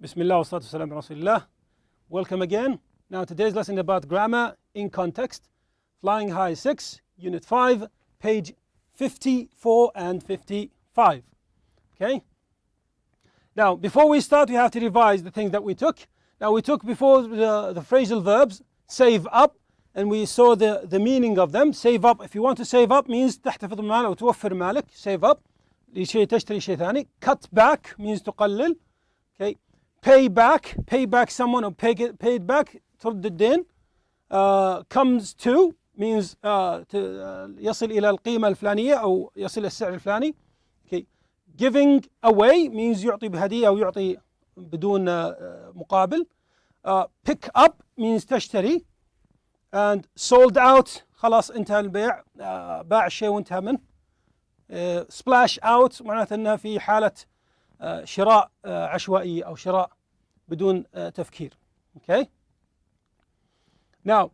Bismillah wa salatu salam ala Rasulillah. Welcome again. Now today's lesson is about grammar in context. Flying High 6, Unit 5, page 54 and 55. Okay? Now before we start we have to revise the things that we took. Now we took before the phrasal verbs, save up, and we saw the meaning of them. Save up, if you want to save up means تحتفظ المال أو توفر مالك. Save up. لشيء تشتري شيء ثاني. Cut back means تقلل. Okay? Pay back someone or paid back ترد الدين. Comes to means يصل إلى القيمة الفلانية أو يصل السعر الفلاني. Okay. Giving away means يعطي بهدية أو يعطي بدون مقابل. Pick up means تشتري. And sold out خلاص انتهى البيع. باع الشيء وانتهى منه. Splash out معناته أنه في حالة شراء عشوائي أو شراء بدون تفكير. Okay? Now,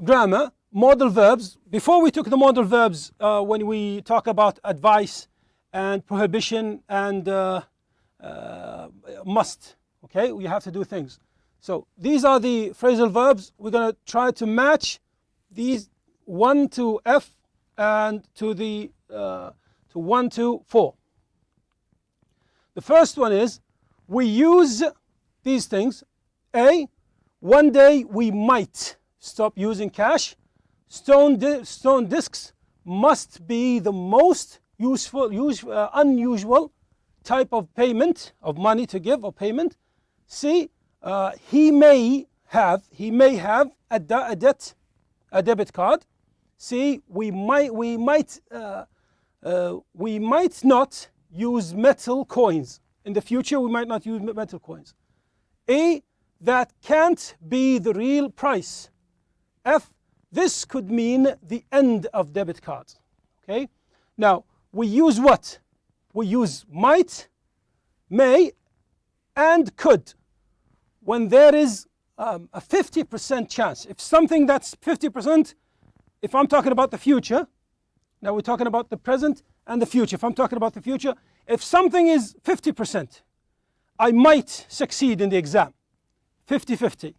grammar, modal verbs. Before we took the modal verbs, when we talk about advice and prohibition and must, okay, we have to do things. So these are the phrasal verbs. We're going to try to match these 1 to F and to 1 to 4. The first one is we use these things. A, one day we might stop using cash. Stone discs must be the most unusual type of payment, of money to give or payment. C, he may have a debit card. C, we might not use metal coins. In the future we might not use metal coins. A, that can't be the real price. F, this could mean the end of debit cards. Okay? Now we use what? We use might, may and could when there is a 50% chance. If something that's 50%, if I'm talking about the future, now we're talking about the present and the future. If I'm talking about the future, if something is 50%, I might succeed in the exam, 50-50.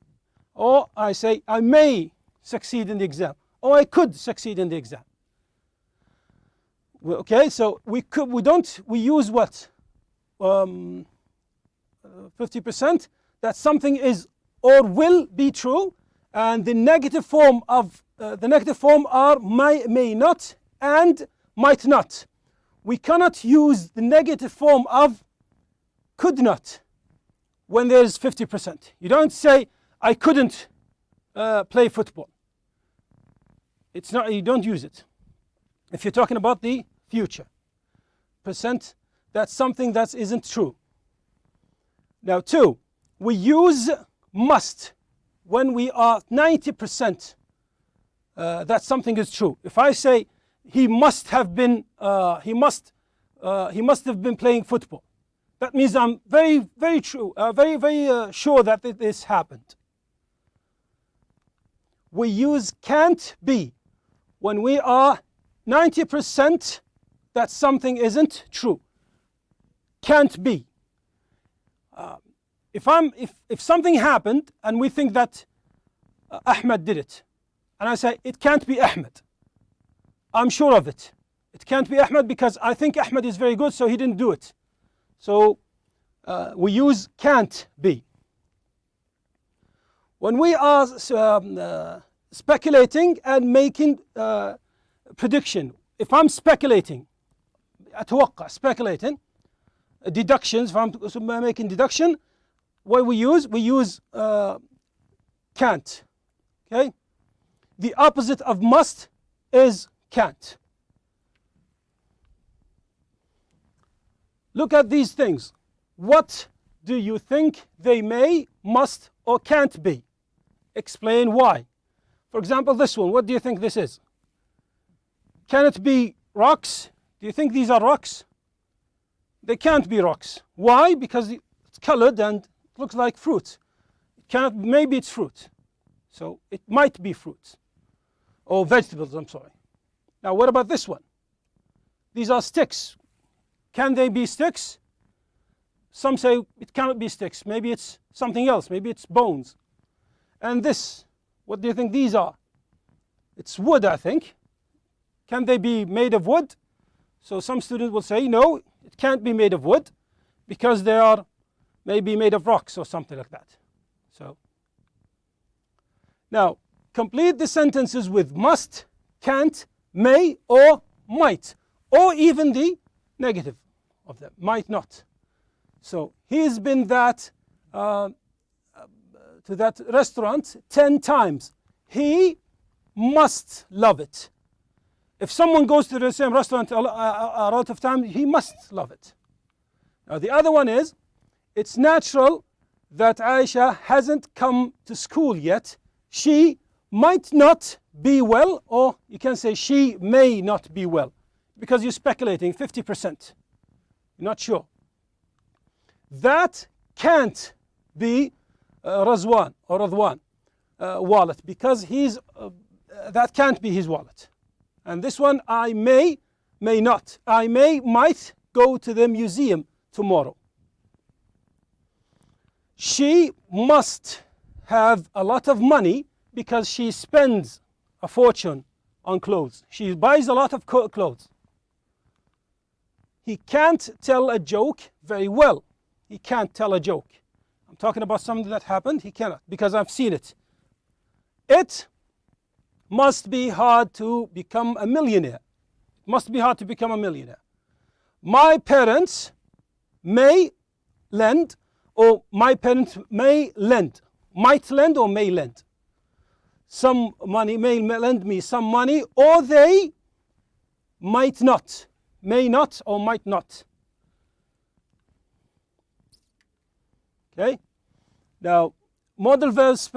Or I say I may succeed in the exam, or I could succeed in the exam. Okay, so we use what? 50%, that something is or will be true, and the negative form are may not and might not. We cannot use the negative form of could not when there is 50%. You don't say I couldn't play football. It's not, you don't use it. If you're talking about the future percent, that's something that isn't true. Now 2, we use must when we are 90% that something is true. If I say he must have been playing football, that means I'm very sure that this happened. We use can't be when we are 90% that something isn't true. Can't be. If something happened and we think that Ahmed did it, and I say it can't be Ahmed, I'm sure of it. It can't be Ahmed because I think Ahmed is very good, so he didn't do it. So we use can't be. When we are speculating and making prediction, if I'm speculating, أتوقع, speculating, deductions, if I'm making deduction, what we use can't. Okay? The opposite of must is can't. Look at these things. What do you think they may, must, or can't be? Explain why. For example, this one, what do you think this is? Can it be rocks? Do you think these are rocks? They can't be rocks. Why? Because it's colored and it looks like fruit. Maybe it's fruit. So it might be fruit. Or vegetables, I'm sorry. Now what about this one? These are sticks. Can they be sticks? some say it cannot be sticks. Maybe it's something else. Maybe it's bones. And this, what do you think these are? It's wood, I think. Can they be made of wood? So some students will say, no, it can't be made of wood because they are maybe made of rocks or something like that. So now complete the sentences with must, can't, may, or might, or even the negative of them, might not. So he's been to that restaurant 10 times. He must love it. If someone goes to the same restaurant a lot of times, he must love it. Now the other one is, it's natural that Aisha hasn't come to school yet. She might not be well, or you can say she may not be well, because you're speculating 50%. You're not sure. That can't be Razwan or Radwan wallet, because that can't be his wallet. And this one, I may not. I might go to the museum tomorrow. She must have a lot of money because she spends a fortune on clothes. She buys a lot of clothes. He can't tell a joke very well. He can't tell a joke. I'm talking about something that happened. He cannot, because I've seen it. It must be hard to become a millionaire. It must be hard to become a millionaire. My parents may lend, or my parents may lend, might lend or may lend some money, may lend me some money, or they might not, may not or might not. Okay, now modal verbs.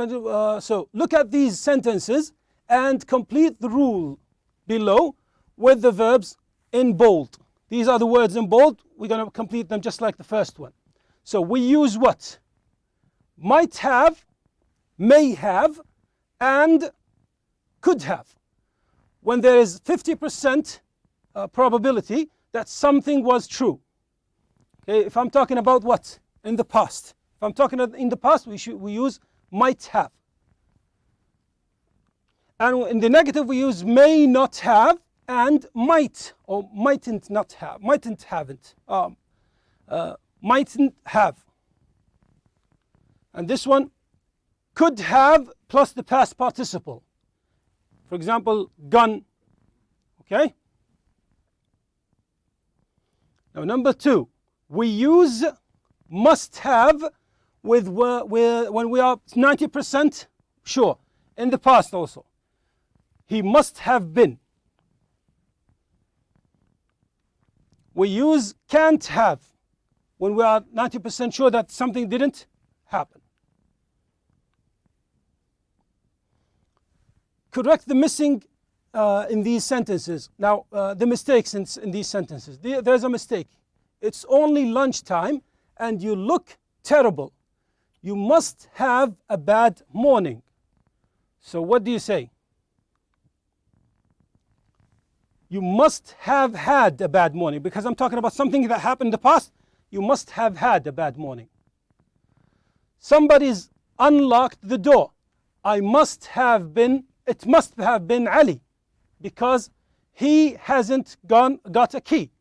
So look at these sentences and complete the rule below with the verbs in bold. These are the words in bold. We're going to complete them just like the first one. So we use what? Might have, may have, and could have. When there is 50% probability that something was true. Okay, if I'm talking about what? In the past. If I'm talking in the past, we use might have. And in the negative, we use may not have and might, or mightn't not have, mightn't haven't, mightn't have. And this one, could have plus the past participle. For example, gun. Okay? Now number 2, we use must have with when we are 90% sure. In the past also. He must have been. We use can't have when we are 90% sure that something didn't happen. Correct the missing in these sentences. Now, the mistakes in these sentences. There's a mistake. It's only lunchtime and you look terrible. You must have a bad morning. So what do you say? You must have had a bad morning, because I'm talking about something that happened in the past. You must have had a bad morning. Somebody's unlocked the door. It must have been Ali, because he hasn't got a key.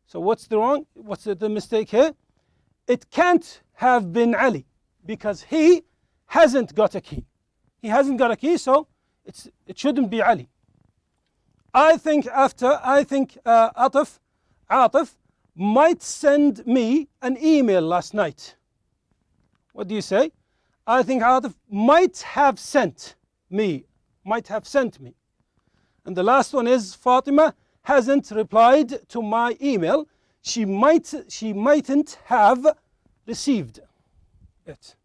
So what's the mistake here? It can't have been Ali, because he hasn't got a key. He hasn't got a key, so it shouldn't be Ali. I think Atif might send me an email last night. What do you say? I think Atif might have sent me. And the last one is Fatima hasn't replied to my email. She mightn't have received it.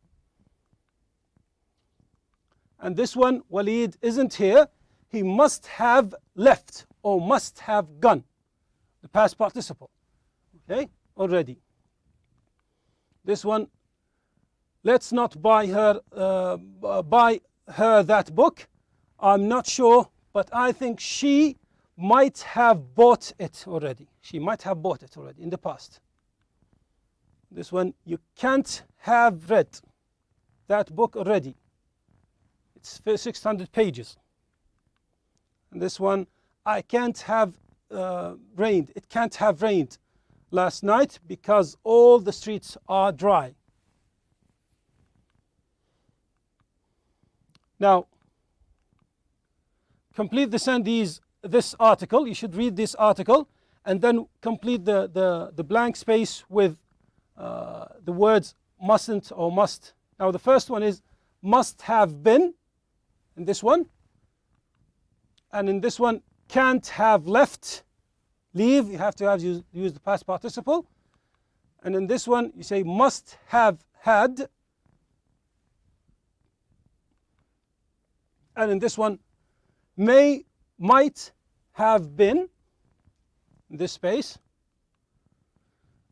And this one, Walid isn't here. He must have left or must have gone. The past participle. Okay, already. This one, let's not buy her that book. I'm not sure, but I think she might have bought it already. She might have bought it already in the past. This one, you can't have read that book already. It's 600 pages. And this one, I can't have rained. It can't have rained last night because all the streets are dry. Now, complete this article. You should read this article and then complete the blank space with the words mustn't or must. Now, the first one is must have been in this one. And in this one, can't have left, leave, you have to use the past participle. And in this one, you say must have had. And in this one, might have been, in this space.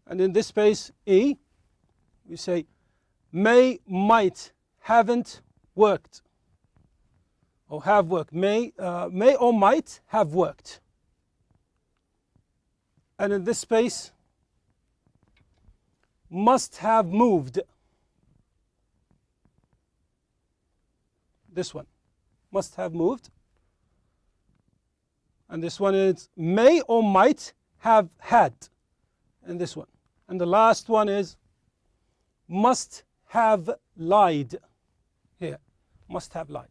And in this space, E, you say might, haven't worked. Or have worked. May or might have worked. And in this space, must have moved. This one, must have moved. And this one is may or might have had. And this one. And the last one is must have lied. Here, must have lied.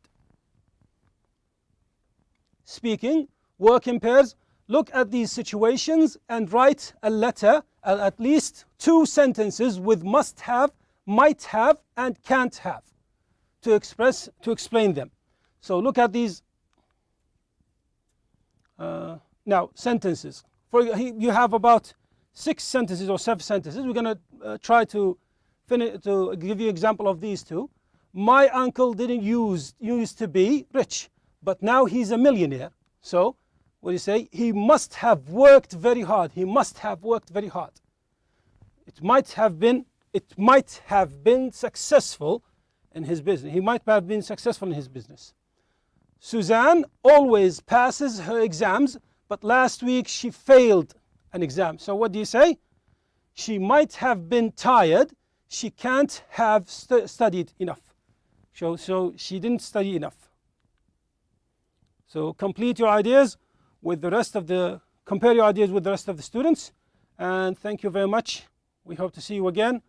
Speaking, work in pairs. Look at these situations and write a letter, at least 2 sentences with must have, might have, and can't have to explain them. So look at these now sentences. You have about 6 sentences or 7 sentences. We're going to try to give you an example of these 2. My uncle didn't used to be rich, but now he's a millionaire. So, what do you say? He must have worked very hard. He must have worked very hard. It might have been successful in his business. He might have been successful in his business. Suzanne always passes her exams, but last week she failed an exam. So what do you say? She might have been tired. She can't have studied enough. So she didn't study enough. So complete your ideas with the rest of compare your ideas with the rest of the students. And thank you very much. We hope to see you again.